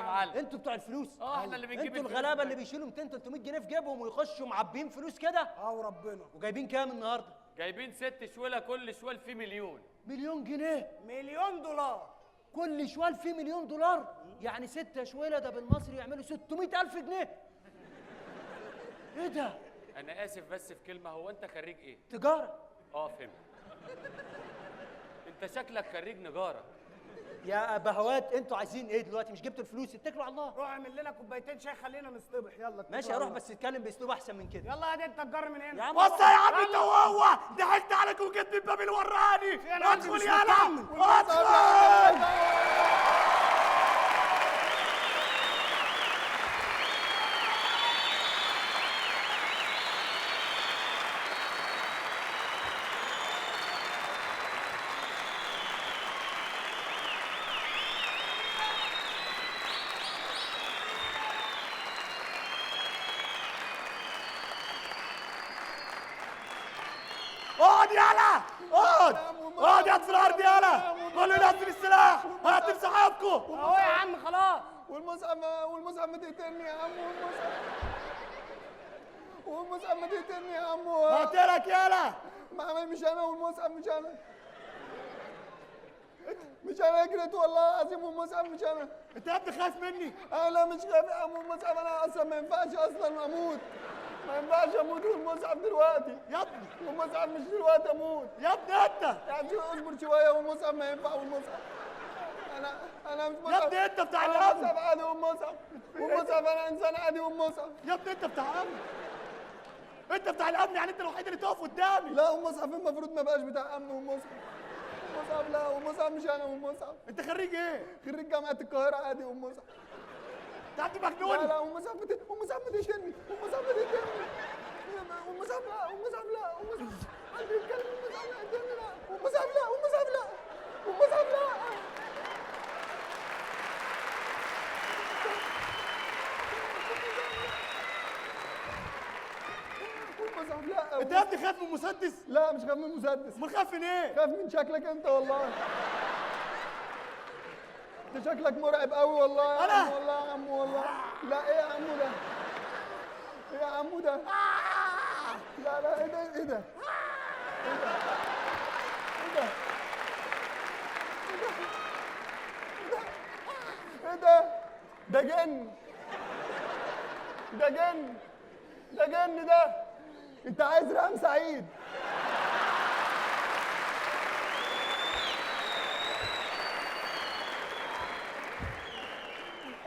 معلم. انتوا بتوع الفلوس. احنا اللي بنجيب انتوا الغلابه اللي بيشيلوا 200 300 جنيه في جيبهم ويخشوا معبين فلوس كده. وربنا. وجايبين كام النهارده؟ جايبين 6 شويله، كل شوال فيه مليون. مليون جنيه؟ مليون دولار. كل شوال فيه مليون دولار؟ يعني 6 شويله ده بالمصري يعملوا 600,000 جنيه. ايه ده؟ انا اسف بس في كلمه، هو انت خريج ايه؟ تجاره. فهمت. انت شكلك خريج نجاره. يا بهوات انتوا عايزين ايه دلوقتي؟ مش جبتوا الفلوس؟ اتكلوا على الله. روح اعمل لنا كوبايتين شاي خلينا نصطبح. يلا ماشي اروح، بس اتكلم باسلوب احسن من كده. يلا هات انت الجر من هنا. يا عم بص يا عم انت وهو ضحكت عليك وجيت من باب الوراني. ادخل يلا ادخل. اقعد يلا اقعد اقعد يا في الارض يلا. قول له نزل السلاح هات صحابكم. اهو يا عم خلاص. والمصعب ما تقتلني يا عم. والمصعب ما تقتلني يا عم. هقتلك يلا. مش انا والمصعب، مش انا جريت والله العظيم. والمصعب مش انا. انت يا ابني خايف مني؟ انا مش خايف يا عم. والمصعب انا اصلا ما ينفعش اصلا اموت. ما ينفعش اموت والمصعب دلوقتي يا ابني. والمصعب مش دلوقتي اموت يا ابني انت يا عم. اصبر شويه. والمصعب ما ينفع. والمصعب انا مش يا مصعب. ابني انت بتاع انا الامن. مصعب عادي. والمصعب انا انسان عادي. والمصعب يا ابني انت بتاع امن. انت بتاع الامن، يعني انت الوحيد اللي تقف قدامي. لا. والمصعب المفروض ما بقاش بتاع امن. والمصعب لا. والمصعب مش انا. والمصعب انت خريج ايه؟ خريج جامعه القاهره عادي. والمصعب انت عبد لا مجنون. لا. والمصعب بتقتلني. والمصعب بتقتلني. والمصعب لا. حد يتكلم. والمصعب لا يقتلني. لا. والمصعب لا. والمصعب لا. انت يا ابني خايف من مسدس؟ لا مش خايف من المسدس. امال خايف من ايه؟ خايف من شكلك انت والله. انت شكلك مرعب قوي والله يا عم. والله يا عم والله. لا ايه يا عمو ده؟ ايه يا عمو ده؟ لا ايه ده؟ ايه ده؟ ايه ده؟ ده جن. ده انت عايز رقم سعيد.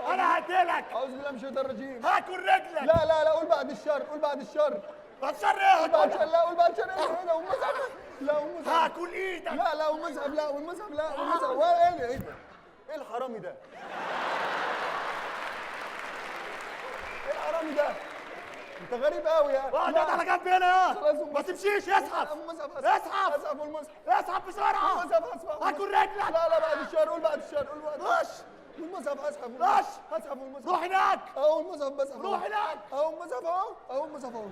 انا هقتلك. اعوذ بالله من الشيطان الرجيم. هاكل رجلك. لا قول بعد الشر. بتشر ايه؟ قول بعد الشر. لا قول بعد الشر. ايه ده؟ والمصعب لا. والمصعب هاكل ايدك. لا. والمصعب لا. ولا ايه ده؟ ايه الحرامي ده؟ ايه الحرامي ده؟ انت غريب قوي يا. اقعد على جنب هنا خلاص. ما تمشيش. اسحب اسحب. والمصعب اسحب بسرعه. والمصعب هاكل رجلك. لا بعد الشر. قول بعد الشر. خش. والمصعب اسحب. خش. والمصعب. روح هناك. اهو المصعب بسحب. روح هناك. اهو المصعب اهو.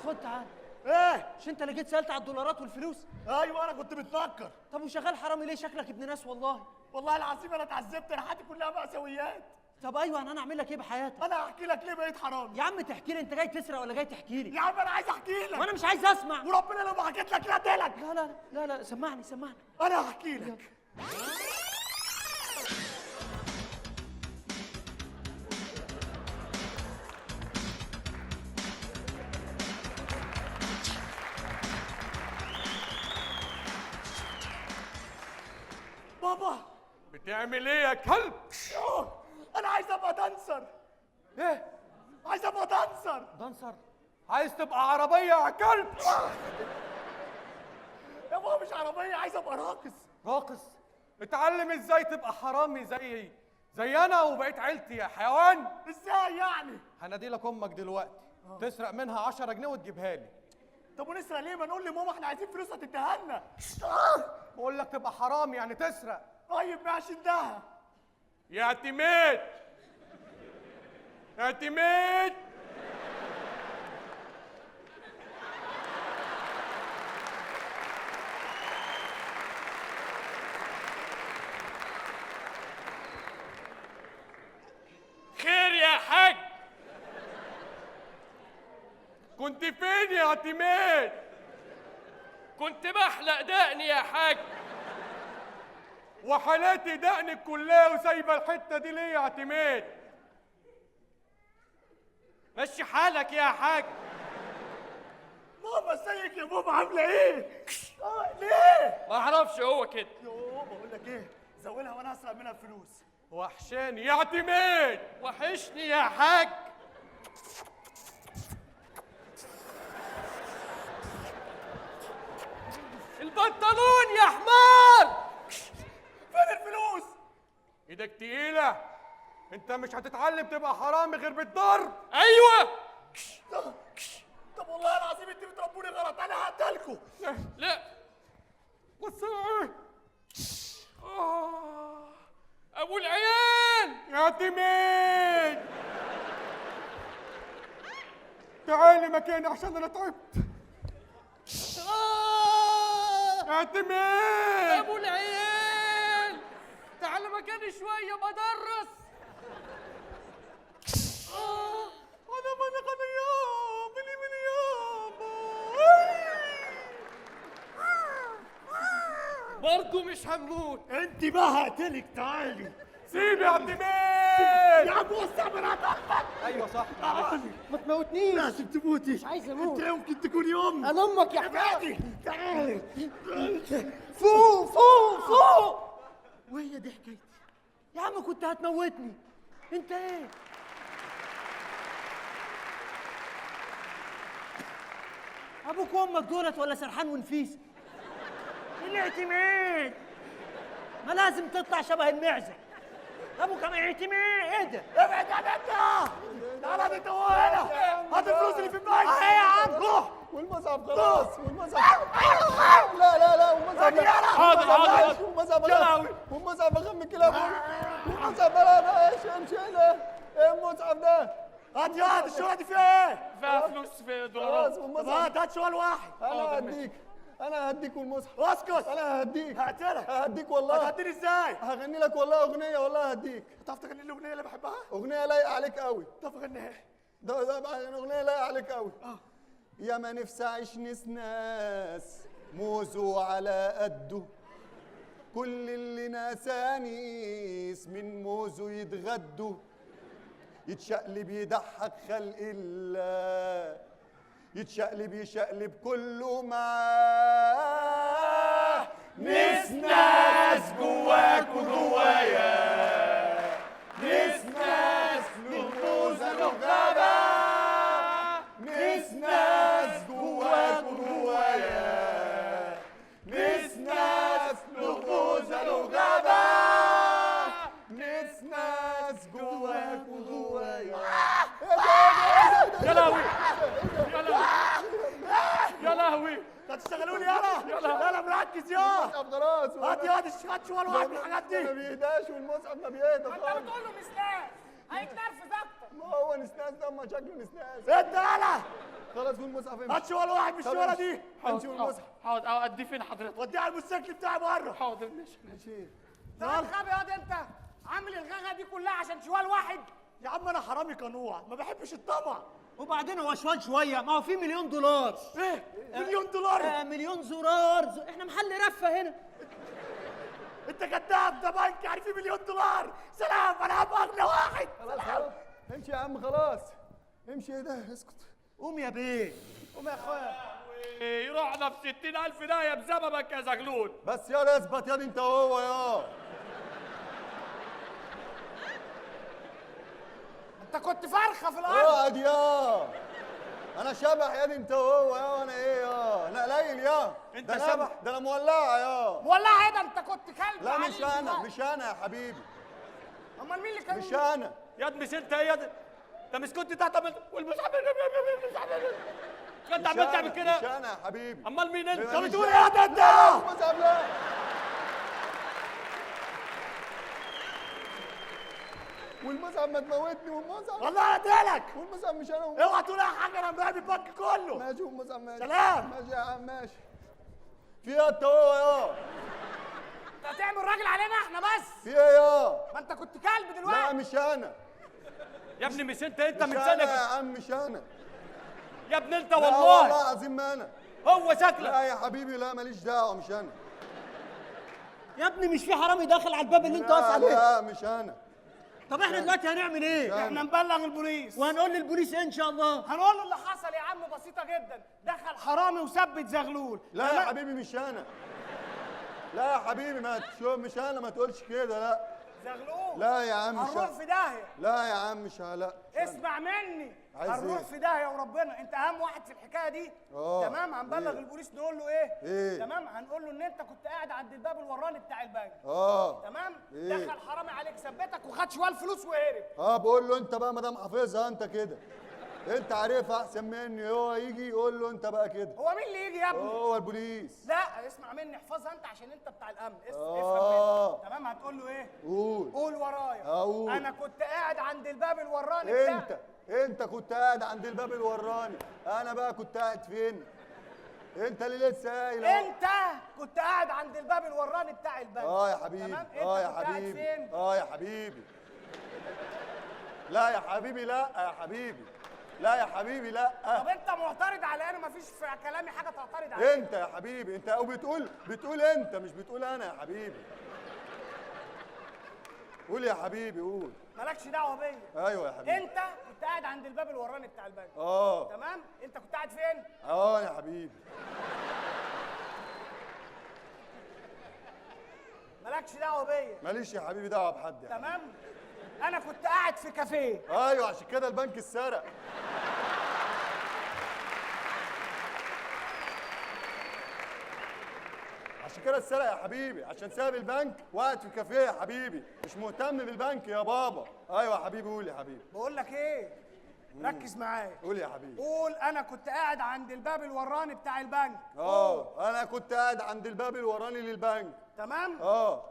خد تعال. ايه؟ مش انت اللي جيت سالت على الدولارات والفلوس؟ ايوه انا كنت بتفكر. طب وشغال حرامي ليه؟ شكلك ابن ناس والله. والله العظيم انا اتعذبت. انا حياتي كلها مأساويات. طب ايوه انا اعمل لك ايه بحياتك؟ انا هحكي لك ليه بقيت حرامي. يا عم تحكي لي. انت جاي تسرق ولا جاي تحكي لي؟ يا عم انا عايز احكي لك. وانا مش عايز اسمع. وربنا لو ما حكيت لك لا اديلك. لا سمعني. انا هحكي لك. بابا بتعمل ايه يا كلب؟ انا عايز ابقى دانسر. ايه؟ عايز ابقى دانسر. دانسر؟ عايز تبقى عربيه يا كلب؟ يا بابا مش عربيه، عايز ابقى راقص؟ اتعلم ازاي تبقى حرامي زي انا وبقيت عيلتي يا حيوان. ازاي يعني؟ هنادي لك امك دلوقتي تسرق منها 10 جنيه وتجيبها لي. طب ونسرق ليه؟ ما نقول لماما احنا عايزين فلوس هتديها لنا. بقول لك تبقى حرامي يعني تسرق. طيب ماشي اداها. يا اعتماد كنت فين يا اعتماد؟ كنت بحلق دقني يا حاج. وحالاتي دقنك كلها وسايبه الحته دي ليه يا اعتماد؟ مشي حالك يا حاج. ماما ازيك يا بابا عامله ايه؟ ليه؟ ما اعرفش هو كده. يوه بقول لك ايه، زودها وانا هسرق منها الفلوس. وحشاني يا اعتماد. وحشني يا حاج. البنطلون يا حمار. فين الفلوس؟ ايدك تقيله. انت مش هتتعلم تبقى حرامي غير بالضرب. ايوه. طب والله العظيم انتوا بتربوني غلط، انا هقتلكوا. لا. بس ايه ابو العيال. يا اعتماد؟ تعالي مكاني عشان انا تعبت. يا اعتماد. ابو العيال تعال مكاني شويه بدرس. انا ماني غنيان ملي برضه مش هموت. انت بقى هقتلك، تعالي. سيب يا اعتماد. يا عم وسع من هتقفل. ايوه صح. تعالي. ما تموتنيش. لازم تموتي. مش عايز اموت. انت يمكن تكوني ام. انا امك يا حمار. تعالي تعالي. فوق فوق فوق. وهي دي حكايتي يا عم، كنت هتموتني. انت ايه؟ ابوك وامك دولت ولا سرحان ونفيس؟ الاعتماد ما لازم تطلع شبه المعزه. ابوك كمان اعتماد. ايه ده؟ ابعد عن انت. تعالى انت هو هنا. هات الفلوس اللي في البنك. اهي يا عم. روح. والمصعب خلاص، والمصعب. لا لا لا، والمصعب لا. حاضر حاضر. والمصعب لا. والمصعب اخم كلابه. والمصعب لا ايش امشي له. ايه المصعب ده؟ هات يا هات الشغله دي فيها ايه؟ فيها فلوس في خلاص دولارات. طب والمصعب. هات سؤال واحد. انا هديك، انا هديك والمصعب. اسكت. انا هديك، هقتلك. هديك والله. هتهديني ازاي؟ هغني لك والله اغنيه، والله هديك تعرف تغني لي الاغنيه اللي بحبها؟ اغنيه لايقه عليك قوي. تعرف اغنيها ايه؟ ده بقى اغنيه لايقه عليك قوي. يا ما نفسي اعيش نسناس موزه على قده، كل اللي ناسانيس من موزه يتغدوا، يتشقلب يضحك خلق الله، يتشقلب يشقلب كله معاه. نسناس جواك وجوايا، نسناس له موزه له غابه، نسناس جواك وجوايا، نسناس له موزه له غابه، نسناس جواك وجوايا. يا لهوي. يا لهوي. يا لهوي. هتشتغلوا لي يلا. لا مركز يا. طب خلاص. هات يا هات شوال واحد من الحاجات ما دي. بيهداش والمصعب ما بيهدى انت خالص. بتقول له مسلاس هيتنرفز اكتر. ما هو نسناس ده، ما شكله نسناس. انت يلا. خلاص والمصعب هات امشي. شوال واحد من طب الشوالة امشي. دي. امشي والمصعب. حاضر. اوديه فين حضرتك؟ وديها على الموتوسيكل بتاعي بره. حاضر ماشي. ماشي. تعال غبي ياض انت، عامل الغغه دي كلها عشان شوال واحد. يا عم انا حرامي قنوع، ما بحبش الطمع. وبعدين هو شوال شويه، ما هو في مليون دولار. ايه؟ مليون دولار؟ مليون زرار. احنا محل رفه هنا. انت كذاب، ده بنك يعني فيه مليون دولار. سلام، انا هبقى اغنى واحد. خلاص خلاص. امشي يا عم خلاص. امشي. ايه ده؟ اسكت. قوم يا بيه. قوم يا اخويا. رحنا في 60,000 داهيه بسببك يا زغلول. بس يا اثبت يا دي انت وهو يا. انت كنت فرخه في الارض. اقعد يا. انا شبح يا دي انت وهو يا. وانا ايه يا؟ انا قليل يا. انت ده أنا- شبح؟ ده انا مولعه يا. والله ايه ده، انت كنت كلب. لا عليك مش انا، دلوقتي. مش انا يا حبيبي، امال مين اللي كان؟ مش انا. ياد مش انت يا ياد. انت مش كنت تحت والمصحف كنت مش عمال تعمل أنا، مش كده. انا يا حبيبي. امال مين انت؟ لا، مش بتقول أنا. ايه يا انت؟ المصعب لا. والمصعب ما تموتني والمصعب. والله هقتلك. والمصعب مش انا. اوعى تقول اي حاجه، انا مراقب البنك كله. ماشي والمصعب ماشي. سلام. ماشي يا عم ماشي. في ايه انت وهو يا؟ انت هتعمل راجل علينا احنا بس. في ايه يا؟ ما انت كنت كلب لا دلوقتي. مش انا. يا ابني مش انت مش من انا يا سنه. عم، مش انا. يا ابني انت لا والله والله العظيم ما انا. هو شكلك. لا يا حبيبي لا ماليش دعوه مش انا. يا ابني مش في حرامي داخل على الباب اللي انت واقف لا عليه؟ لا مش انا. طب احنا دلوقتي هنعمل ايه؟ احنا نبلغ البوليس وهنقول للبوليس ايه ان شاء الله؟ هنقول له اللي حصل يا عم بسيطه جدا، دخل حرامي وثبت زغلول. لا يا حبيبي مش انا. لا يا حبيبي مش انا، ما تقولش كده. لا زغلول لا يا عم مش هنروح أنا. في داهيه. لا يا عم مش لا. اسمع مني، عايز هنروح إيه؟ في داهيه وربنا، انت اهم واحد في الحكايه دي. تمام، هنبلغ إيه؟ البوليس نقول له ايه؟ إيه؟ تمام، هنقول له ان انت كنت قاعد عند الباب الوراني بتاع البنك. تمام؟ إيه؟ دخل حرامي عليك ثبتك وخد شويه الفلوس وهرب. بقول له انت بقى ما دام حافظها انت كده، انت عارفها احسن مني. هو يجي يقول له انت بقى كده. هو مين اللي يجي يا ابني؟ هو البوليس. لا اسمع مني، احفظها انت عشان انت بتاع الامن. افهم مني. تمام، هتقول له ايه؟ قول ورايا. اقول انا كنت قاعد عند الباب الوراني بتاع. انت كنت قاعد عند الباب الوراني. انا بقى كنت قاعد فين؟ انت اللي لسه قايل اهو. انت كنت قاعد عند الباب الوراني بتاع البنك. يا حبيبي. تمام؟ انت يا كنت قاعد حبيبي. فين؟ يا حبيبي. لا يا حبيبي لا يا حبيبي. لا يا حبيبي لا. طب انت معترض على انا؟ مفيش في كلامي حاجه تعترض عليها. انت يا حبيبي انت، او بتقول انت مش بتقول انا يا حبيبي. قول يا حبيبي قول. مالكش دعوه بيا. ايوه يا حبيبي. انت كنت قاعد عند الباب الوراني بتاع البنك. تمام؟ انت كنت قاعد فين؟ يا حبيبي. مالكش دعوه بيا. ماليش يا حبيبي دعوه بحد يا تمام؟ انا كنت قاعد في كافيه. ايوه عشان كده البنك اتسرق. عشان كده اتسرق يا حبيبي، عشان ساب البنك وقعد في كافيه يا حبيبي، مش مهتم بالبنك يا بابا. ايوه يا حبيبي قول يا حبيبي. بقول لك ايه؟ ركز معايا. قول يا حبيبي. قول انا كنت قاعد عند الباب الوراني بتاع البنك. انا كنت قاعد عند الباب الوراني للبنك. تمام؟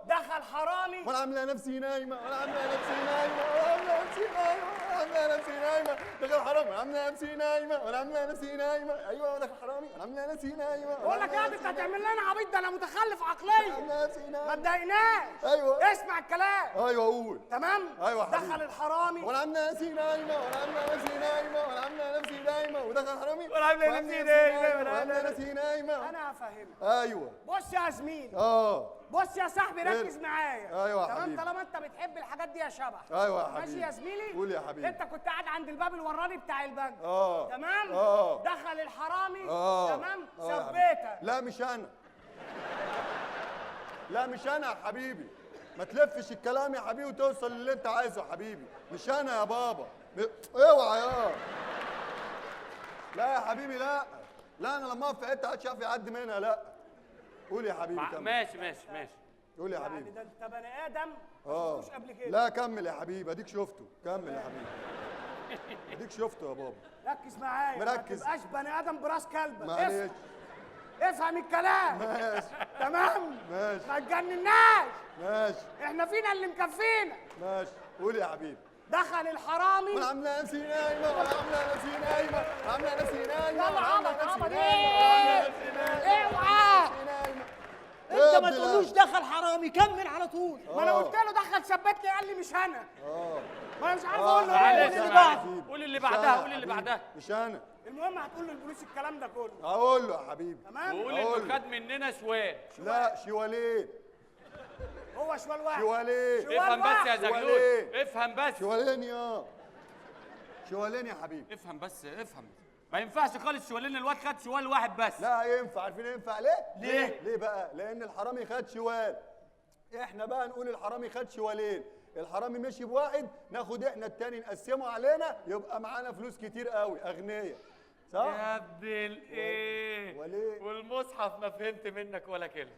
دخل حرامي وانا عامله نفسي نايمه، وانا عامله نفسي نايمه، وانا عامله نفسي نايمه، وانا عامله نفسي نايمه. دخل حرامي وانا عامله نفسي نايمه، وانا عامله نفسي نايمه. ايوه دخل حرامي وانا عامله نفسي نايمه. بقول لك يا انت هتعمل لنا عبيط؟ ده انا متخلف عقليا. عامله نفسي نايمه. ما تضايقناش. ايوه اسمع الكلام. ايوه قول. تمام؟ ايوه حبيبي. دخل الحرامي وانا عامله نفسي نايمه، وانا عامله نفسي نايمه، وانا عامله نفسي نايمه. ودخل حرامي وانا عامله نفسي نايمه، وانا عامله نفسي نايمه. انا هفهمك. ايوه. بص يا زميلي. بص يا صاحبي ركز معايا. ايوه يا تمام؟ حبيبي. طالما انت بتحب الحاجات دي يا شبح. ايوه يا حبيبي. ماشي يا زميلي؟ قول يا حبيبي. انت كنت قاعد عند الباب الوراني بتاع البنك. تمام؟ دخل الحرامي. تمام؟ ثبتك. لا مش انا. لا مش انا يا حبيبي. ما تلفش الكلام يا حبيبي وتوصل للي انت عايزه يا حبيبي. مش انا يا بابا. اوعى لا يا حبيبي لا. لا انا لما اقف في حته محدش يعرف يعدي منها. لا قول يا حبيبي كمل. ماشي. قول يا يعني حبيبي. ده انت بني ادم ما شفتوش قبل كده. لا كمل يا حبيبي اديك شفته. كمل يا حبيبي. اديك شفته يا بابا. ركز معايا. مركز. ما تبقاش بني ادم براس كلبك. معلش. افهم الكلام. ماشي. تمام؟ ماشي. ما تجنناش. ماشي. احنا فينا اللي مكفينا. ماشي. قول يا حبيبي. دخل الحرامي. وانا عامله نفسي نايمه، وانا عامله نفسي نايمه، وانا عامله نفسي نايمه. يلا عبط عبط. اوعى. انت ما تقولوش دخل حرامي، كمل على طول. ما انا قلت له دخل ثبتني قال لي مش انا. ما انا مش عارف اقول له ايه. معلش قول اللي معلش. بعده. قول اللي بعدها، قول اللي بعدها. مش انا. المهم هتقول للبوليس الكلام ده كله. اقول له يا حبيبي. تمام؟ وقول انه خد مننا شوال. لا شوالين. هو شوال واحد. شوالين. افهم بس يا زغلول، شوالين. افهم بس. شوالين شوالين يا حبيبي. افهم بس افهم. ما ينفعش خالص شوالين، الواد خد شوال واحد بس. لا ينفع. عارفين ينفع ليه؟ ليه؟ ليه بقى؟ لأن الحرامي خد شوال. احنا بقى نقول الحرامي خد شوالين. الحرامي مشي بواحد، ناخد احنا التاني نقسمه علينا، يبقى معانا فلوس كتير قوي، أغنياء. صح؟ يا ابن الايه؟ وليه؟ والمصحف ما فهمت منك ولا كلمه.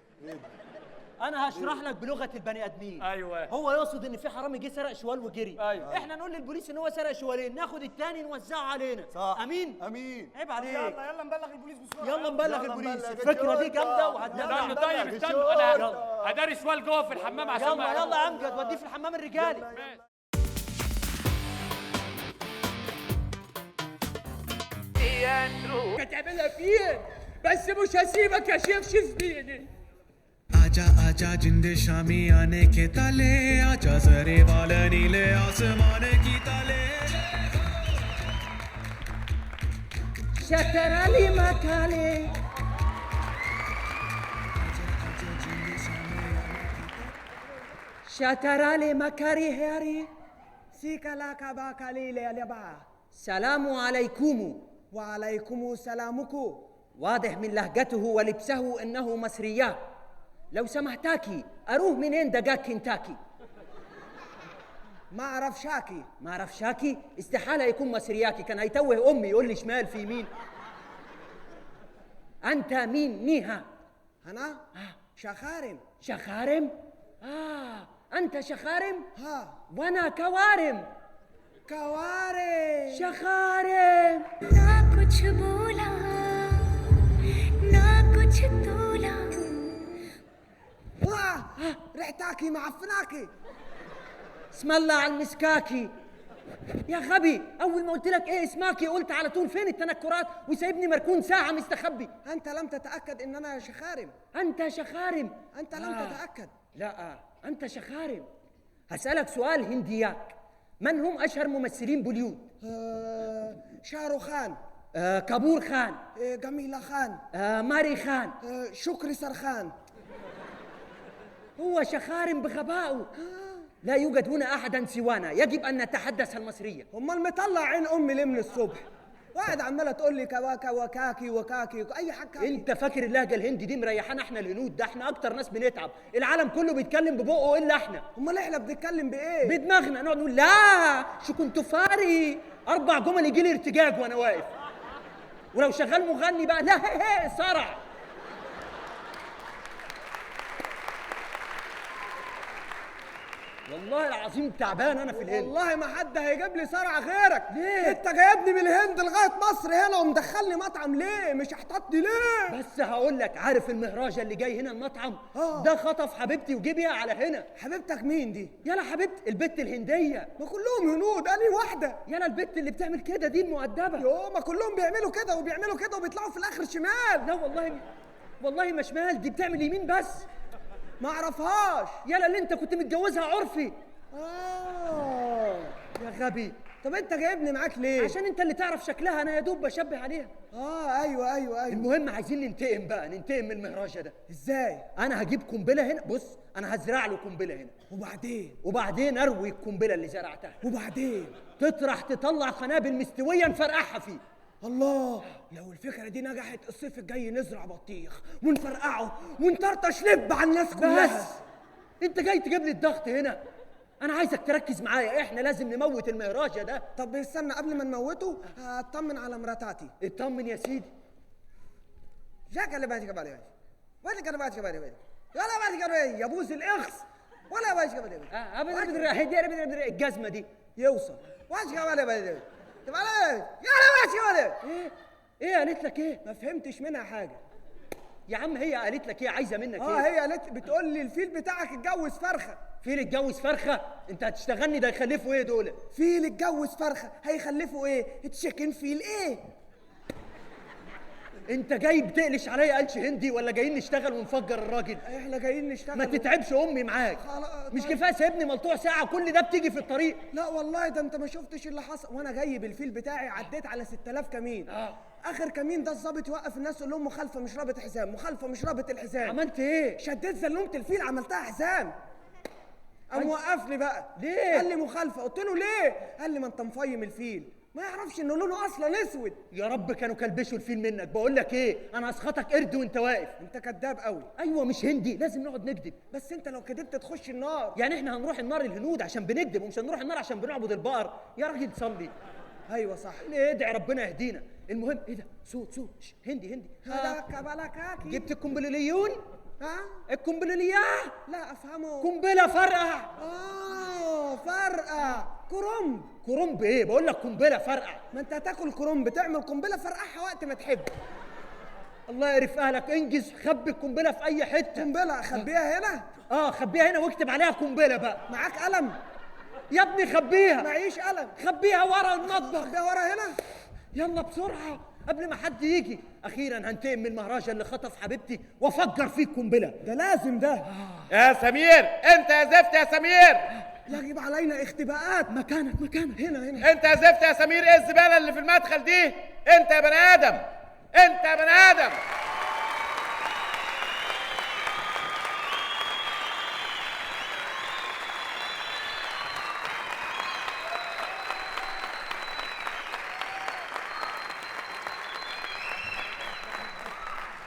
انا هشرح لك بلغه البني ادمين. ايوه. هو يقصد ان في حرامي جه سرق شوال وجري. أيوة. احنا نقول للبوليس ان هو سرق شوالين، ناخد التاني نوزعه علينا. صح. امين. امين. عيب عليك. يلا نبلغ البوليس بسرعه. يلا نبلغ يلا البوليس. نبلغ الفكره دي جامده استنى وهتنفع. طيب استنى، انا هداري شوال جوه في الحمام عشان يلا يا امجد وديه في الحمام الرجالي. هتعملها فين؟ بس مش هسيبك يا شيخ شزبيني. आजा आजा जिंदे शामी आने के ताले आजा जरे वाले नीले आसमान की ताले شترالي مكالي شترالي مكاري هيري سيكا لاكا باكا ليلي لبا. سلام عليكم. وعليكم سلامكم. واضح من لهجته ولبسه انه مصريا. لو سمحتاكي اروح منين دجاج كنتاكي؟ ما اعرف شاكي. ما اعرف شاكي؟ استحاله يكون مصرياكي، كان هيتوه امي يقول لي شمال في يمين. انت مين ميها؟ انا شخارم. شخارم؟ انت شخارم؟ ها وانا كوارم. كوارم. شخارم. ना कुछ बोला ना कुछ तोला. ريحتاكي معفناكي. اسم الله على المسكاكي. يا غبي، اول ما قلت لك ايه اسماكي قلت على طول فين التنكرات وسايبني مركون ساعه مستخبي. انت لم تتاكد ان انا شخارم. انت شخارم. انت لم تتاكد. لا انت شخارم. هسالك سؤال هندياك، من هم اشهر ممثلين بوليود؟ شاروخان. كابور خان. جميلة خان. ماري خان. شكري سرخان. هو شخارم بغبائه. لا يوجد هنا احدا سوانا، يجب ان نتحدث المصريه. امال مطلع عين امي ليه من الصبح؟ واحد عماله تقول لي كواكا وكاكي وكاكي اي حاجه. انت فاكر اللهجه الهندي دي مريحانا احنا الهنود؟ ده احنا اكتر ناس بنتعب، العالم كله بيتكلم ببقه الا احنا. امال احنا بنتكلم بايه؟ بدماغنا، نقعد نقول لا شو كنت فاري 4 جمل يجي لي ارتجاج وانا واقف. ولو شغال مغني بقى لا هي صرع. والله العظيم تعبان انا في الهند. والله ما حد هيجيب لي صرع غيرك. ليه؟ انت جايبني من الهند لغايه مصر هنا ومدخلني مطعم ليه؟ مش احتطني ليه؟ بس هقول لك، عارف المهراجة اللي جاي هنا المطعم؟ ده خطف حبيبتي وجيبها على هنا. حبيبتك مين دي؟ يلا حبيبتي البت الهندية. ما كلهم هنود، انهي واحدة؟ يلا البت اللي بتعمل كده دي المؤدبة. يو ما كلهم بيعملوا كده وبيعملوا كده وبيطلعوا في الاخر شمال. لا والله ما شمال، دي بتعمل يمين بس. ما اعرفهاش. يلا اللي انت كنت متجوزها عرفي. يا غبي. طب انت جايبني معاك ليه؟ عشان انت اللي تعرف شكلها، انا يا دوب بشبه عليها. ايوه. المهم عايزين ننتقم بقى، ننتقم من المهراجة ده. ازاي؟ انا هجيب قنبله هنا، بص انا هزرع له قنبله هنا. وبعدين اروي القنبله اللي زرعتها. وبعدين تطرح تطلع قنابل مستويه نفرقعها فيه. الله، لو الفكره دي نجحت الصيف الجاي نزرع بطيخ ونفرقعه ونطرطش لب على الناس كلها. بس انت جاي تجيب لي الضغط هنا؟ انا عايزك تركز معايا، احنا لازم نموت المهراجة ده. طب استنى قبل ما نموته اطمن على مراتاتي. اطمن يا سيدي. جاك اللي باتي كبالي ولا كان باتي كبالي ولا باتي كبالي يا بوز الاخس ولا باتي كبالي. ابدا الجزمه دي يوصل باتي كبالي باتي كبالي يا باتي كبالي. ايه قالت لك ايه؟ ما فهمتش منها حاجه. يا عم هي قالت لك ايه؟ عايزه منك ايه؟ هي قالت بتقول لي الفيل بتاعك اتجوز فرخه. فيل اتجوز فرخه؟ انت هتشتغلني؟ ده يخلفوا ايه دول؟ فيل اتجوز فرخه هيخلفوا ايه؟ تشيكن فيل ايه؟ انت جاي بتقلش عليا قلش هندي ولا جايين نشتغل ونفجر الراجل؟ احنا جايين نشتغل. ما تتعبش امي معاك. مش كفايه سايبني ملطوع ساعه كل ده بتيجي في الطريق؟ لا والله ده انت ما شفتش اللي حصل وانا جاي بالفيل بتاعي، عديت على 6000 كمين. اخر كمين ده الظابط يوقف الناس يقول لهم مخالفه مش رابط حزام، مخالفه مش رابط الحزام. عملت ايه؟ شديت زلومه الفيل عملتها حزام. قام وقفني بقى. ليه؟ قال لي مخالفه. قلت له ليه؟ قال لي ما انت مفيم الفيل، ما يعرفش ان لونه اصلا اسود. يا رب كانوا كلبشوا الفيل منك. بقول لك ايه، انا هسخطك قرد وانت واقف. انت كذاب قوي. ايوه مش هندي، لازم نقعد نكذب. بس انت لو كذبت تخش النار. يعني احنا هنروح النار الهنود عشان بنكذب ومش هنروح النار عشان بنعبد البقر؟ يا راجل صلي. ايوه صح. ادعي ربنا يهدينا. المهم ايه ده؟ صوت هندي. هذا كبلكاكي. جبت القنبليون؟ القنبلية؟ لا افهمه. قنبله فرقع. فرقع كرنب ايه؟ بقول لك قنبله فرقع. ما انت هتاكل كرنب تعمل قنبله فرقعها وقت ما تحب. الله يعرف اهلك. انجز خبي القنبله في اي حته. قنبله اخبيها هنا؟ خبيها هنا واكتب عليها قنبله بقى. معاك قلم؟ يا ابني خبيها. معيش قلم. خبيها ورا المطبخ. خبيها ورا هنا. يلا بسرعه قبل ما حد يجي. اخيرا هنتقم من المهراجة اللي خطف حبيبتي وافجر فيك قنبله. ده لازم ده. يا سمير، انت يا زفت يا سمير، يجب علينا اختباءات. مكانك هنا. انت يا زفت يا سمير، ايه الزباله اللي في المدخل دي؟ انت يا بني ادم، انت يا بني ادم.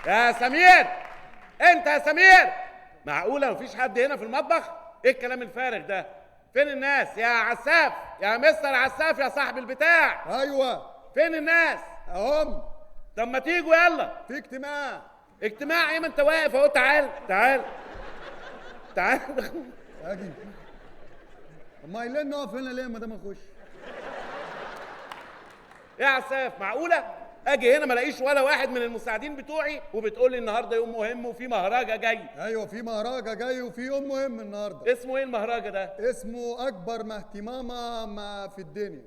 يا سمير، انت يا سمير، معقوله مفيش حد هنا في المطبخ؟ ايه الكلام الفارغ ده؟ فين الناس يا عساف؟ يا مستر عساف يا صاحب البتاع، ايوه فين الناس؟ اهم طب ما تيجوا يلا. في اجتماع. اجتماع ايه؟ ما انت واقف اهو. تعال تعال تعال. اجي. اما ليه نقف هنا ليه ما دام اخش؟ يا عساف، معقوله اجي هنا ما الاقيش ولا واحد من المساعدين بتوعي وبتقول لي النهارده يوم مهم وفي مهرجه جاي؟ ايوه في مهرجة جاي وفي يوم مهم النهارده. اسمه ايه المهرجه ده؟ اسمه اكبر ما اهتمامه ما في الدنيا.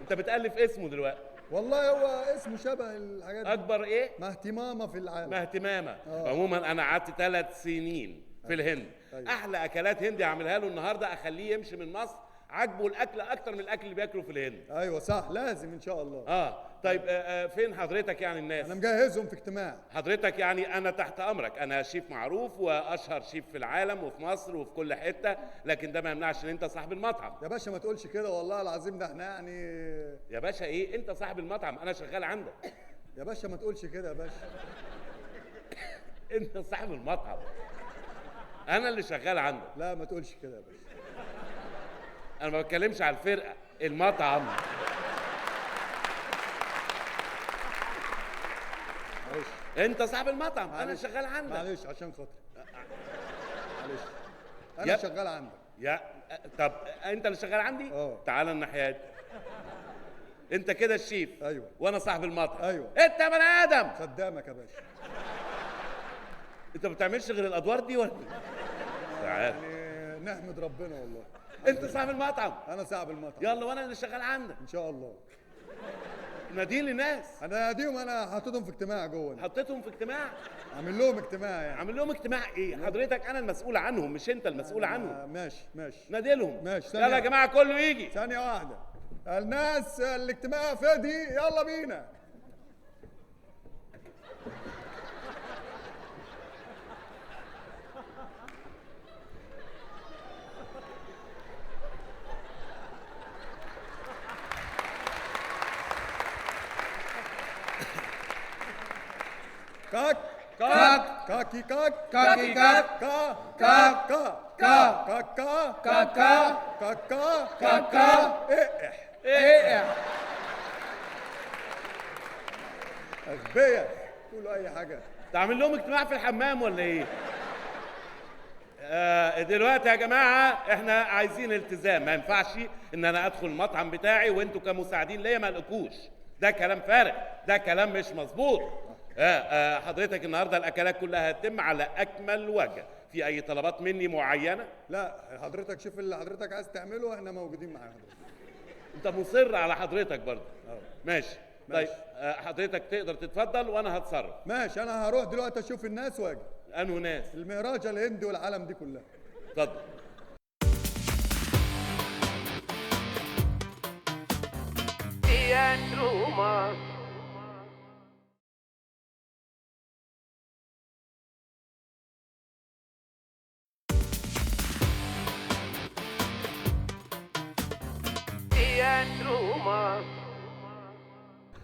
انت بتالف اسمه دلوقتي؟ والله هو اسمه شبه الحاجات دي. اكبر ايه؟ ما اهتمامه في العالم. ما اهتمامه. عموما انا قعدت 3 سنين في الهند. أيوة. احلى اكلات هندي اعملها له النهارده، اخليه يمشي من مصر عاجبه الاكل اكتر من الاكل اللي بياكله في الهند. ايوه صح، لازم ان شاء الله. طيب فين حضرتك يعني الناس؟ انا مجهزهم في اجتماع. حضرتك يعني انا تحت امرك، انا شيف معروف واشهر شيف في العالم وفي مصر وفي كل حته، لكن ده ما يمنعش ان انت صاحب المطعم. يا باشا ما تقولش كده والله العظيم، ده احنا يعني. يا باشا ايه؟ انت صاحب المطعم، انا شغال عندك. يا باشا ما تقولش كده يا باشا. انت صاحب المطعم، انا اللي شغال عندك. لا ما تقولش كده يا باشا. انا ما بتكلمش على الفرقه، المطعم. معلش انت صاحب المطعم، انا معلش. شغال عندك. معلش عشان خاطري. معلش يا- انا شغال عندك. يا طب انت اللي شغال عندي؟ تعال الناحيه دي. انت كده الشيف. ايوه. وانا صاحب المطعم. ايوه. انت يا بني ادم. خدامك يا باشا. انت ما بتعملش غير الادوار دي ولا؟ تعال. يعني نحمد ربنا والله. انت صاحب المطعم. انا صاحب المطعم. يلا وانا اللي شغال عندك. ان شاء الله. نادي لي ناس. انا هديهم، انا حاططهم في اجتماع جوه. حطيتهم في اجتماع. عامل لهم اجتماع يعني. عامل لهم اجتماع ايه؟ حضرتك انا المسؤول عنهم مش انت المسؤول عنهم. ماشي. نادي لهم. ماشي. يلا يا جماعه كله يجي. ثانية واحدة. الناس الاجتماع فاضي، يلا بينا. كاك كاكي كاك كاكي كاك كا كاك كا كا كاكا كاكا كاكا كاكا ايه ايه اغبياء قولوا اي حاجه. تعمل لهم اجتماع في الحمام ولا ايه؟ دلوقتي يا جماعه احنا عايزين التزام، ما ينفعش ان انا ادخل المطعم بتاعي وانتوا كمساعدين ليا ما لقوش. ده كلام فارغ، ده كلام مش مظبوط. حضرتك النهارده الاكلات كلها هتتم على اكمل وجه. في اي طلبات مني معينه؟ لا حضرتك شوف اللي حضرتك عايز تعمله، احنا موجودين معاك حضرتك. انت مصر على حضرتك برضه؟ ماشي. طيب ماشي. حضرتك تقدر تتفضل وانا هتصرف. ماشي. انا هروح دلوقتي اشوف الناس واجي. انه ناس؟ المهراجة الهندي والعالم دي كلها. اتفضل.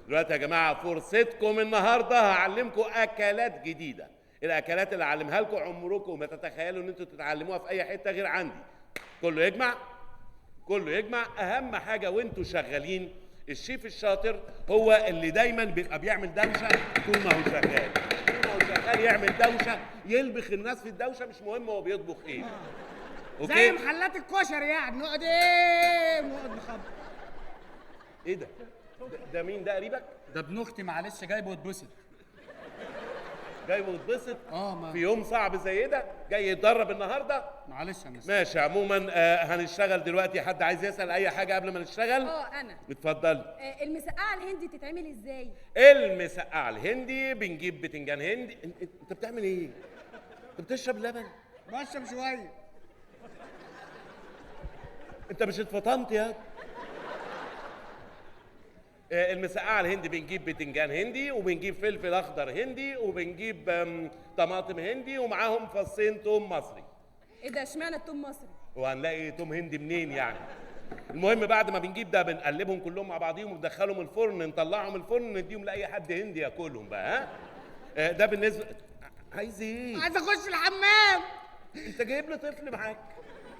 دلوقتي يا جماعه فرصتكم النهارده، هعلمكم اكلات جديده. الاكلات اللي اعلمها لكم عمركم ما تتخيلوا ان انتوا تتعلموها في اي حته غير عندي. كله يجمع، كله يجمع. اهم حاجه وانتوا شغالين، الشيف الشاطر هو اللي دايما بيبقى بيعمل دوشه طول ما هو شغال. طول ما هو شغال يعمل دوشه، يلبخ الناس في الدوشه، مش مهم هو بيطبخ ايه. زي محلات الكشري يعني، نقعد ايه نقعد نخبط. ايه ده؟ ده مين ده؟ قريبك؟ ده ابن اختي، معلش جايبه واتبسط. جاي وتبسط ما في يوم صعب زي ده، جاي يتدرب النهارده؟ معلش يا مستر. ماشي. عموما هنشتغل دلوقتي. حد عايز يسأل اي حاجه قبل ما نشتغل؟ انا اتفضلي. المسقعه الهندي تتعمل ازاي؟ المسقعه الهندي بنجيب بتنجان هندي. انت بتعمل ايه؟ انت بتشرب لبن؟ بشرب شويه. انت مش اتفطمت يا المسقعه الهندي بنجيب بتنجان هندي وبنجيب فلفل اخضر هندي وبنجيب طماطم هندي ومعاهم فصين توم مصري. ايه ده اشمعنى التوم مصري؟ وهنلاقي توم هندي منين يعني؟ المهم بعد ما بنجيب ده بنقلبهم كلهم مع بعضيهم وندخلهم الفرن، نطلعهم الفرن نديهم لاي حد هندي ياكلهم بقى. ها ده بالنسبه. عايز ايه؟ عايز اخش الحمام. انت جايب لي طفل معاك؟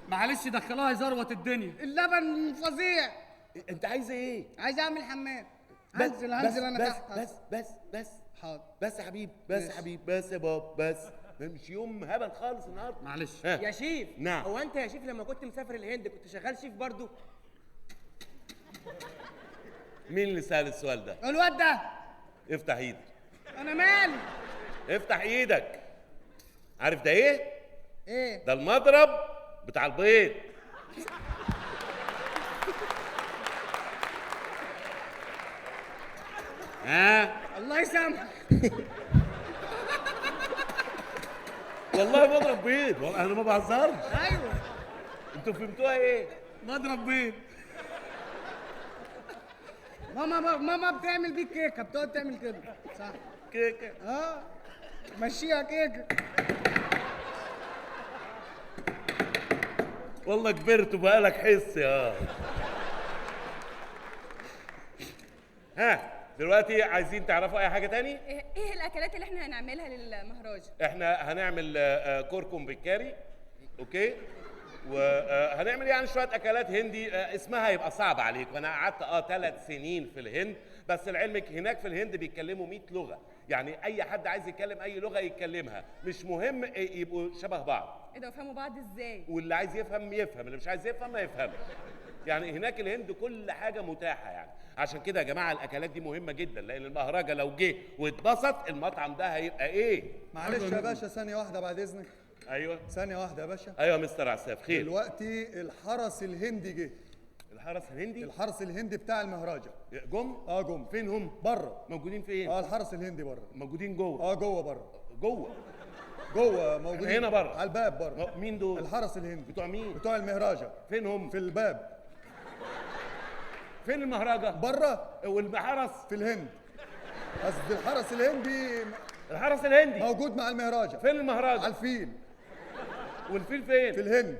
معلش دخلوها يزروت الدنيا. اللبن فظيع. انت عايز ايه؟ عايز اعمل حمام. بس هنزل انا تحت. بس حاضر. بس يا حبيب، بس يا حبيب، بس يا باب، بس مش يوم هبل خالص النهارده. معلش. يا شيف. نعم. هو انت يا شيف لما كنت مسافر الهند كنت شغال شيف برضو؟ مين اللي سأل السؤال ده؟ الواد ده. افتح ايدك. انا مالي. افتح ايدك. عارف ده ايه؟ ايه؟ ده المضرب بتاع البيض. الله يسامحك. والله مضرب بيض، والله انا ما بهزرش. ايوه. انتوا فهمتوها ايه؟ مضرب بيض. ماما بتعمل بيه كيكه، بتقعد تعمل كده صح؟ كيكه. مشيها كيكه. والله كبرت وبقالك حس يا دلوقتي عايزين تعرفوا اي حاجه تاني؟ ايه الاكلات اللي احنا هنعملها للمهرجان؟ احنا هنعمل كركم بالكاري، اوكي؟ وهنعمل يعني شويه اكلات هندي اسمها يبقى صعب عليك، وانا قعدت 3 سنين في الهند، بس لعلمك هناك في الهند بيتكلموا 100 لغه، يعني اي حد عايز يتكلم اي لغه يتكلمها، مش مهم يبقوا شبه بعض. ايه ده وفهموا بعض ازاي؟ واللي عايز يفهم يفهم، اللي مش عايز يفهم ما يفهمش. يعني هناك الهند كل حاجه متاحه يعني. عشان كده يا جماعه الاكلات دي مهمه جدا، لان المهرجة لو جه واتبسط المطعم ده هيبقى ايه؟ معلش يا باشا ثانية واحدة بعد إذنك. ايوه ثانية واحدة يا باشا. ايوه مستر عساف خير. دلوقتي الحرس الهندي جه. الحرس الهندي؟ الحرس الهندي بتاع المهرجة. جم؟ جم. فين هم؟ بره. موجودين فين؟ الحرس الهندي بره. موجودين جوه؟ جوه بره. جوه موجودين. هنا بره؟ على الباب بره. مين دول؟ الحرس الهندي. بتوع مين؟ بتوع المهرجة. فين هم؟ في الباب. فين المهرجة؟ بره. والحرس؟ في الهند. قصدي الحرس الهندي. الحرس الهندي موجود مع المهرجة. فين المهرجة؟ على الفيل. والفيل فين؟ في الهند.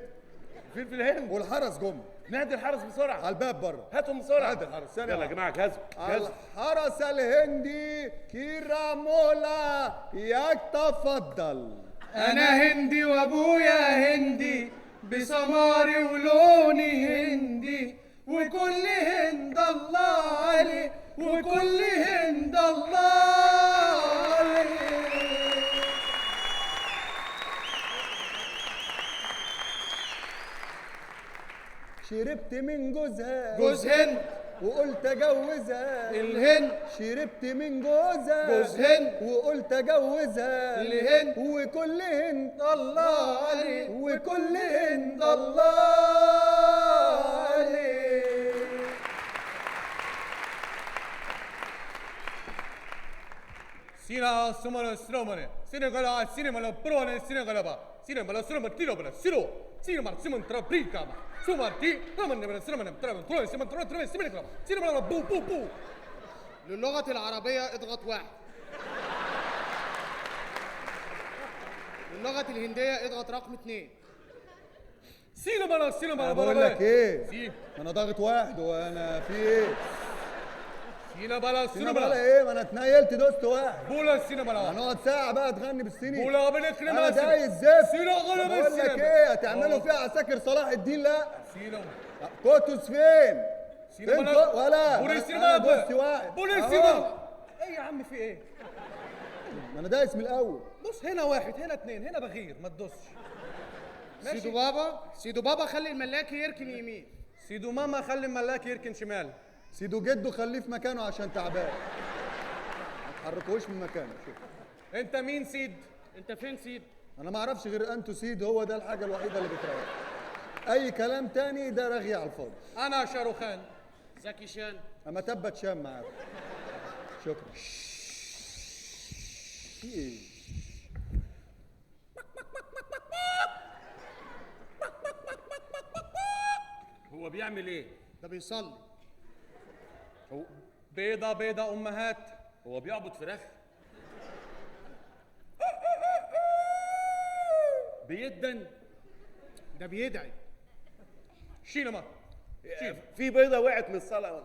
الفيل في الهند. والحرس جم. نادي الحرس بسرعة. على الباب بره. هاتهم بسرعة. نادي الحرس. يلا يا جماعة جهزوا. الحرس الهندي كيرامولا يتفضل. انا هندي وابويا هندي بسماري ولوني هندي وكل هند الله عليه وكل هند الله عليه. شربت من جوزها جوز هند وقلت اجوزها الهند. شربت من جوزها جوز هند وقلت اجوزها الهند. وكل هند الله عليه وكل هند الله عليه. سينا سمر سرمر سينغالا سينما برون سينغالا سينما سرمر تيرو بلا سيرو سينما سيمون ترابريكا سومارتي رمن من سرمن ترابن ترون سيمون ترون ترون سينغالا سينما بو بو بو. للغة العربية اضغط 1. للغة الهندية اضغط رقم 2. سينما بقول لك ايه؟ سي انا ضاغط 1 وانا في ايه؟ سينما سينما ايه؟ ما انا اتنيلت دوست 1. بولا سينما هنقعد ساعة بقى تغني بالصيني. بولا بنكلم انا دايس زفت. سينا غلب بقول لك ايه؟ هتعملوا فيها عساكر صلاح الدين؟ لا. سينا كوتوس فين؟ سينما ولا بولي أنا سينما دوست 1. بولي سينما. ايه يا عم في ايه؟ ما انا دايس من الاول. بص هنا 1 هنا 2 هنا بغير ما تدوسش. سيدو بابا خلي الملاكي يركن يمين. سيدو ماما خلي الملاك يركن شمال. سيدو جده خليه في مكانه عشان تعبان. ما تحركوش من مكانه. شوف انت مين سيد؟ انت فين سيد؟ انا ما اعرفش غير انتو سيد، هو ده الحاجه الوحيده اللي بتريح. اي كلام تاني ده رغي على الفاضي. انا شاروخان. زكي شان. اما تبت شام معاك. شكرا. في ايه؟ هو بيعمل ايه؟ ده بيصلي. هو بيضة بيضة أمهات. هو بيعبد فراخ؟ بيدن؟ ده بيدعي. شينما. في بيضة وقعت من الصلاة.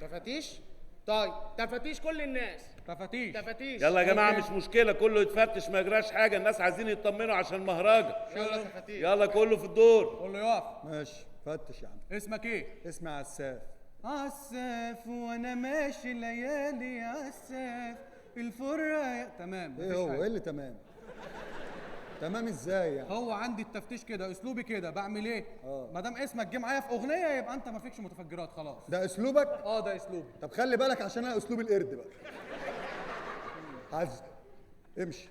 تفتيش؟ طيب تفتيش كل الناس. تفتيش. يلا يا جماعة مش مشكلة، كله يتفتش ما يجراش حاجة، الناس عايزين يطمنوا عشان مهرجة. يلا تفتيش. يلا كله في الدور. كله يقف. ماشي فتش يا عم. اسمك ايه؟ اسمي عساف. عساف وانا ماشي ليالي عساف الفرة تمام. ايه هو ايه اللي تمام؟ تمام ازاي يعني؟ هو عندي التفتيش كده، اسلوبي كده، بعمل ايه؟ ما دام اسمك جه معايا في اغنيه يبقى انت ما فيكش متفجرات خلاص. ده اسلوبك؟ ده اسلوبي. طب خلي بالك عشان انا اسلوب القرد بقى. عز امشي.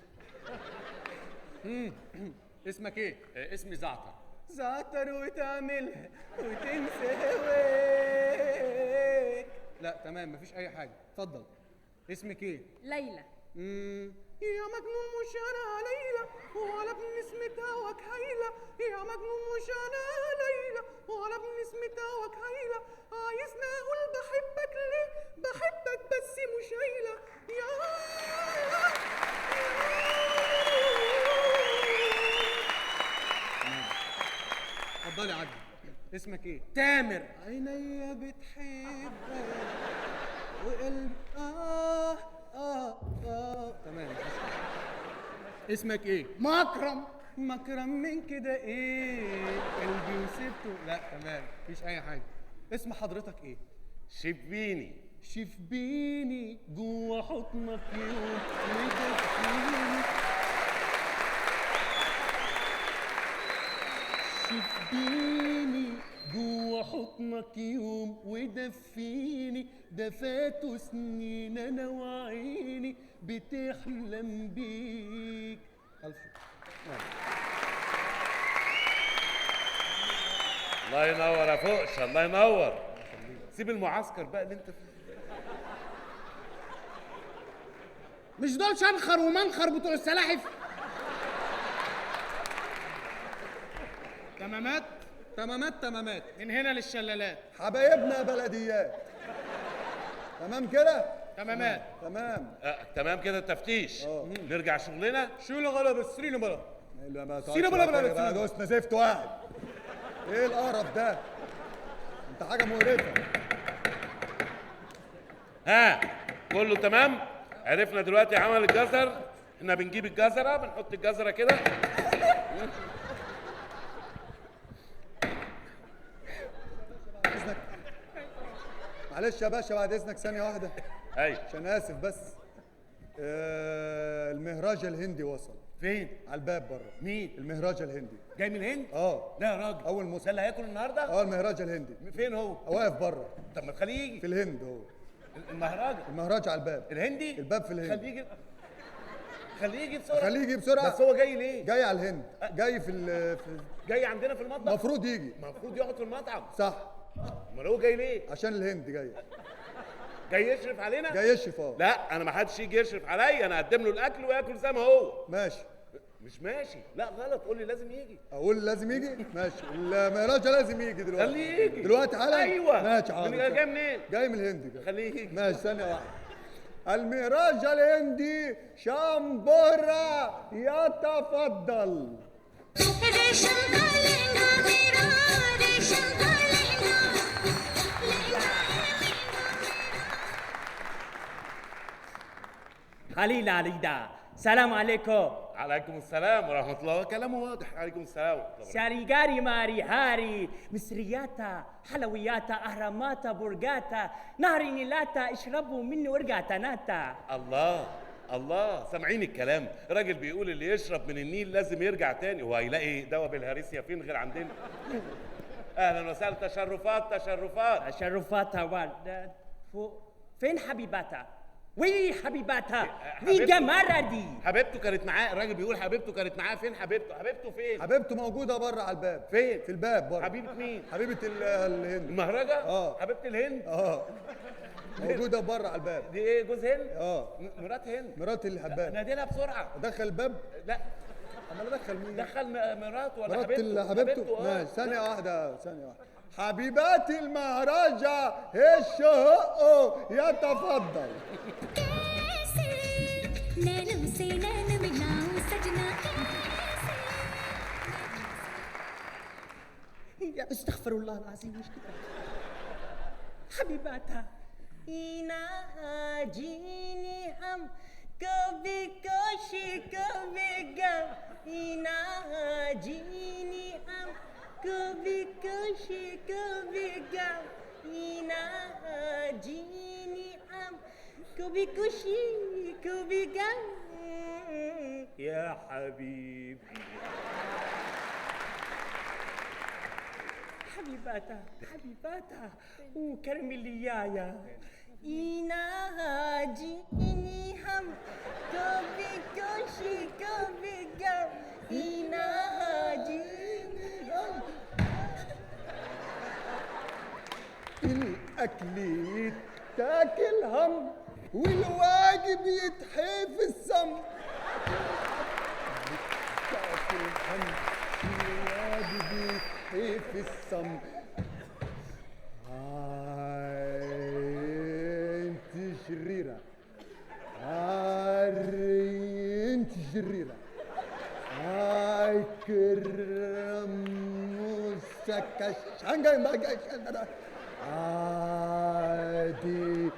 اسمك ايه؟ اسمي زعتر. زعتر وتعملها وتنسى هواك. لا تمام مفيش اي حاجه، اتفضل. اسمك ايه؟ ليلى. يا مجنون مش انا ليلى ولا بنسمة هواك هيلة. يا مجنون مش انا ليلى ولا بنسمة هواك هيلة. عايزني اقول بحبك ليه؟ بحبك بس مش هيلة. يا اتفضلي عدي. اسمك ايه؟ تامر. عينيا بتحبك وقلب تمام. اسمك ايه؟ مكرم. مكرم من كده ايه؟ قلبي وسبته. لا تمام مفيش اي حاجه. اسم حضرتك ايه؟ شبيني. شفبيني جوه حضنك يوم وتدفيني. شفبيني جوه حضنك يوم ودفيني. ده فاتوا سنين انا وعيني بتحلم بيك. الف الله ينور يا فوقش، الله ينور. سيب المعسكر بقى اللي انت فيه. مش دول شنخر ومنخر بتوع السلاحف؟ تمامات تمامات من هنا للشلالات. حبايبنا بلديات. تمام كده؟ تمامات. تمام. تمام كده التفتيش. نرجع شغلنا. شيلوا غلب السرينة بلا. سينا بلا دوسنا زفت واحد. ايه القرف ده؟ انت حاجه مقرفه. ها كله تمام؟ عرفنا دلوقتي عمل الجزر. احنا بنجيب الجزره، بنحط الجزره كده. اذنك معلش يا باشا بعد اذنك ثانيه واحده. ايوه عشان اسف بس. المهراج الهندي وصل. فين؟ على الباب بره. مين؟ المهراج الهندي. جاي من الهند؟ لا يا راجل. اول موسم. ده اللي هياكل النهارده؟ المهراج الهندي. فين هو؟ واقف بره. طب ما تخليه يجي. في الهند هو. المهراج على الباب. الهندي؟ الباب في الهند. خليه يجي بسرعه. خليه يجي بسرعه. بس هو جاي ليه؟ جاي على الهند. جاي جاي عندنا في المطبخ. المفروض يجي. المفروض يقعد في المطعم. صح. امال هو جاي ليه؟ عشان الهند جاي. جاي يشرف علينا؟ جاي يشرف لا انا ما حدش يجي يشرف عليا، انا اقدم له الاكل وياكل زي ما هو. ماشي. مش ماشي. لا غلط، قول لي لازم يجي. اقول لازم يجي؟ ماشي. المهراج لازم يجي دلوقتي. خليه يجي دلوقتي حالا. ايوه. ماشي حاضر. جاي منين؟ جاي من الهند كده. خليه يجي. ماشي ثانيه واحده. المهراج الهندي شامبورا يتفضل. خليل عليدا. سلام عليكم. عليكم السلام ورحمة الله. كلامه واضح. عليكم السلام ورحمة الله. ساريغاري ماري هاري مصرياتا حلوياتا أهراماتا برجاتا نهر نيلاتا اشربوا مني ورجعتا ناتا. الله سامعين الكلام؟ راجل بيقول اللي يشرب من النيل لازم يرجع تاني. هو هيلاقي دواء بالهريسيا فين غير عندنا؟ اهلا وسهلا. تشرفات ورد فين حبيباتا؟ وي حبيباتا دي جمارة دي. حبيبته كانت معاه. الراجل بيقول حبيبته كانت معاه. فين حبيبته فين؟ حبيبته موجوده بره على الباب. فين؟ في الباب بره. حبيبه مين؟ حبيبه الهند. المهرجة؟ حبيبه الهند. موجوده بره على الباب. دي ايه؟ جوز هند؟ مرات هند. مرات الحباب. نادينا بسرعه. دخل الباب. لا امال ادخل مين؟ دخل مراته ولا مرات حبيبته؟ حبيبته ماشي. ثانية واحدة حبيبات المهرجة الشهق يتفضل. नैनों से नैन मिलाऊं सजना يا استغفر الله العظيم مش كده. حبيباتها إنا جيني हम कभी खुशी कभी गम إنا جيني हम कभी खुशी कभी गम إنا جيني हम कभी खुशी कभी गम يا حبيبي. حبيباتها وكرمليايا إنها جيني هم كوبي كوشي كوبي قم إنها جيني هم. الأكل يتاكل هم والواجب يتحيف السم. يتاكل هم والواجب يتحيف السم. انت شريرة. انت شريرة. كرم مسكشنجا ما عادي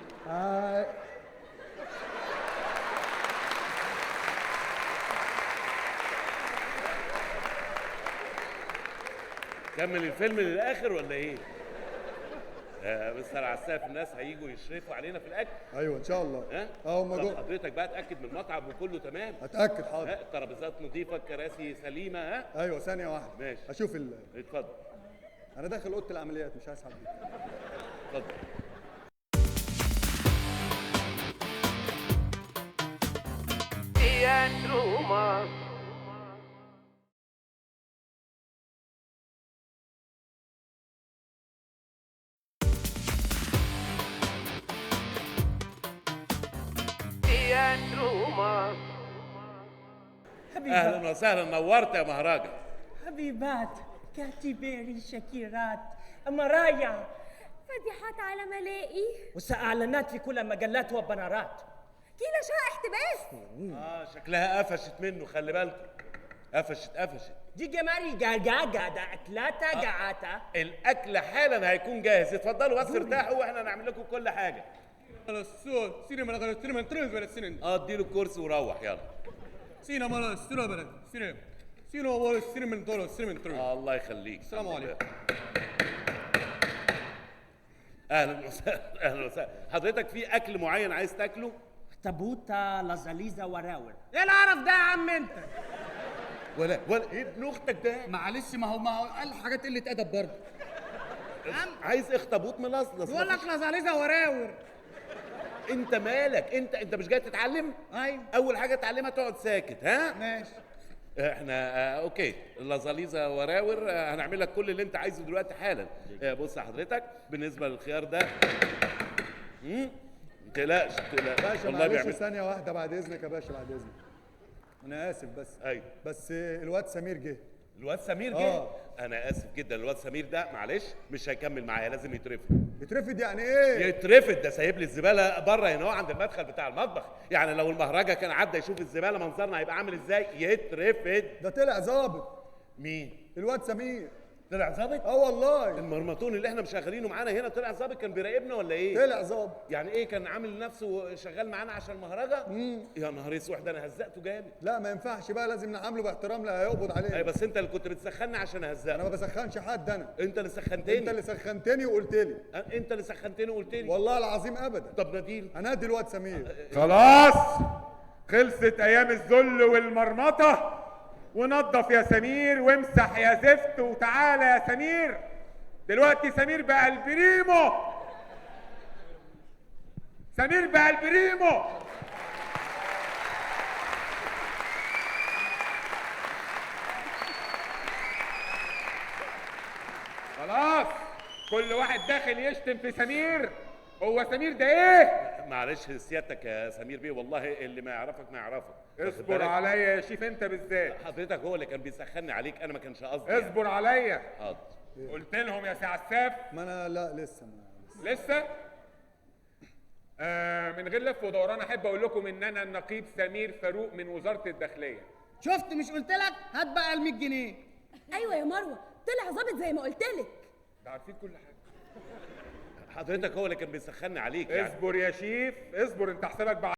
كمل الفيلم للاخر ولا ايه؟ مستر عساف الناس هيجوا يشرفوا علينا في الاكل. ايوه ان شاء الله. ها؟ هم طب جوه. حضرتك بقى اتاكد من المطعم وكله تمام. اتاكد حاضر. الترابيزات نظيفه، الكراسي سليمه. ها؟ ايوه ثانية واحدة. ماشي. اشوف اتفضل. انا داخل اوضة العمليات مش عايز حد. اتفضل. اهلا وسهلا، نورت يا مهرجة. حبيبات كاتبيري شكيرات مرايا فضيحات على ملائي وسأعلانات في كل المجلات والبنرات. كيلو شقة احتباس. شكلها قفشت منه، خلي بالكم. قفشت. دي جماري جاجا ده أكلاتا جعاتا. الاكل حالا هيكون جاهز، اتفضلوا بس ارتاحوا واحنا نعمل لكم كل حاجه. سينما اديله الكرسي وروح يلا. سينما الله يخليك. السلام عليكم. اهلا وسهلا. حضرتك في اكل معين عايز تاكله؟ تبوتا لازاليزا وراور. ايه القرف ده يا عم انت؟ ولا ايه ابن اختك ده؟ معلش ما هو قال حاجات قله ادب برضه. عايز اخطبوط ملصلص. بقول لك لازاليزا وراور. انت مالك؟ انت مش جاي تتعلم؟ ايوه. اول حاجه تتعلمها تقعد ساكت. ها ماشي. احنا اوكي لازاليزا وراور. هنعمل لك كل اللي انت عايزه دلوقتي حالا. بص يا حضرتك، بالنسبه للخيار ده ما تقلقش باشا معلش ثانية واحدة بعد إذنك يا باشا، بعد إذنك. أنا آسف بس. أيوه. بس الواد سمير جه. الواد سمير جه؟ أنا آسف جدا، الواد سمير ده معلش مش هيكمل معايا، لازم يترفد. يترفد يعني إيه؟ يترفد، ده سايب لي الزبالة بره هنا هو عند المدخل بتاع المطبخ، يعني لو المهرجة كان عدى يشوف الزبالة منظرنا هيبقى عامل إزاي؟ يترفد. ده طلع ظابط. مين؟ الواد سمير. طلع ظابط؟ والله. المرمطون اللي احنا مشغلينه معانا هنا طلع ظابط، كان بيراقبنا ولا ايه؟ طلع ظابط. يعني ايه، كان عامل نفسه شغال معانا عشان المهرجة؟ يا نهار اسود، ده انا هزقته جامد. لا ما ينفعش بقى، لازم نعامله باحترام، لا هيقبض عليه. اي بس انت اللي كنت بتسخني عشان اهزقه. انا ما بسخنش حد، انا. انت اللي سخنتني. انت اللي سخنتني وقلت لي. انت اللي سخنتني وقلت لي. والله العظيم ابدا. طب ناديله. انادي الواد سمير. خلاص خلصت ايام الذل والمرمطه، ونضف يا سمير وامسح يا زفت، وتعالى يا سمير. دلوقتي سمير بقى البريمو. سمير بقى البريمو. خلاص كل واحد داخل يشتم في سمير. هو سمير ده ايه؟ معلش سيادتك يا سمير بيه، والله اللي ما يعرفك ما يعرفك. اصبر عليا يا شيف انت بالذات. حضرتك هو اللي كان بيسخني عليك، انا ما كانش قصدي. اصبر عليا. حاضر. قلت لهم يا سي عساف. ما انا لا لسه لسه؟ من غير لف ودوران احب اقول لكم ان انا النقيب سمير فاروق من وزاره الداخليه. شفت مش قلت لك؟ هات بقى ال 100 جنيه. ايوه يا مروه، طلع ظابط زي ما قلت لك. ده عارفين كل حاجه. حضرتك هو اللي كان بيسخني عليك يعني. اصبر يا شيف اصبر، انت حسابك